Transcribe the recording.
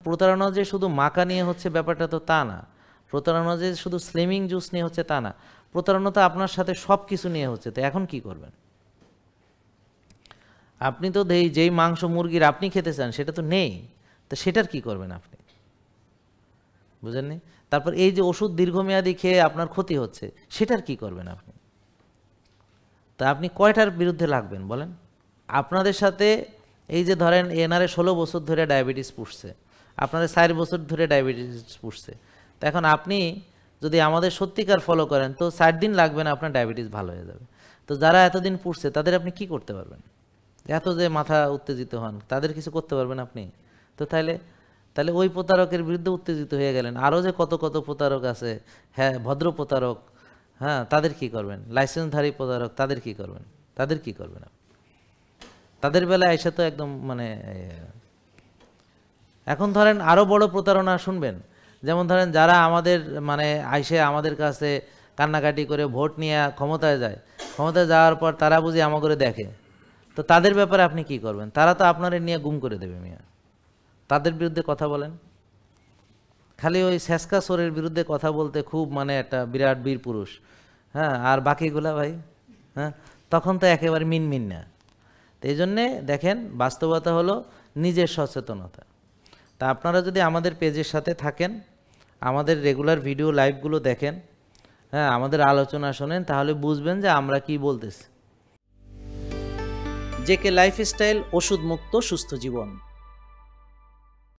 প্রতারণা যে শুধু মাকা নিয়ে হচ্ছে ব্যাপারটা তো তা না, প্রতারণা যে শুধু স্লিমিং জুস নিয়ে হচ্ছে তা না, প্রতারণা তো আপনার সাথে সব কিছু নিয়ে হচ্ছে। তো এখন কি করবেন? আপনি তো যেই মাংস মুরগির আপনি খেতে চান সেটা তো নেই, তো সেটার কি করবেন আপনি? বুঝেননি? তারপর এই যে ওষুধ দীর্ঘমেয়াদী খেয়ে আপনার ক্ষতি হচ্ছে, সেটার কি করবেন আপনি? তা আপনি কয়টার বিরুদ্ধে লাগবেন বলেন? আপনাদের সাথে এই যে ধরেন এনারে 16 বছর ধরে ডায়াবেটিস পুষছে, আপনাদের 4 বছর ধরে ডায়াবেটিস পুষছে, তো এখন আপনি যদি আমাদের সত্যিকার ফলো করেন তো 4 দিন লাগবে না, আপনার ডায়াবেটিস ভালো হয়ে যাবে। তো যারা এতদিন পুষছে তাদের আপনি কি করতে পারবেন? এত যে মাথা উত্তেজিত হন, তাদের কিছু করতে পারবেন আপনি? তো তাহলে তাহলে ওই প্রতারকের বিরুদ্ধে উত্তেজিত হয়ে গেলেন। আরও যে কত কত প্রতারক আছে, হ্যাঁ ভদ্র প্রতারক, হ্যাঁ তাদের কি করবেন? লাইসেন্সধারী প্রতারক, তাদের কি করবেন? তাদের কি করবেন? তাদের বেলায় আইসা তো একদম মানে এখন ধরেন আরও বড় প্রতারণা শুনবেন, যেমন ধরেন যারা আমাদের মানে আইসে আমাদের কাছে কান্নাকাটি করে ভোট নিয়ে ক্ষমতায় যায়, ক্ষমতায় যাওয়ার পর তারা বুঝি আমাকে দেখে, তো তাদের ব্যাপারে আপনি কি করবেন? তারা তো আপনারে নিয়ে গুম করে দেবে মিয়া, তাদের বিরুদ্ধে কথা বলেন। খালি ওই স্যাসকা সোরের বিরুদ্ধে কথা বলতে খুব মানে একটা বিরাট বীর পুরুষ, হ্যাঁ, আর বাকিগুলা ভাই, হ্যাঁ তখন তো একেবারে মিনমিন না। তো এই জন্যে দেখেন বাস্তবতা হলো নিজের সচেতনতা। তা আপনারা যদি আমাদের পেজের সাথে থাকেন, আমাদের রেগুলার ভিডিও লাইভগুলো দেখেন, হ্যাঁ আমাদের আলোচনা শোনেন, তাহলে বুঝবেন যে আমরা কি বলতেছি। জেকে লাইফস্টাইল, ওষুধ মুক্ত সুস্থ জীবন।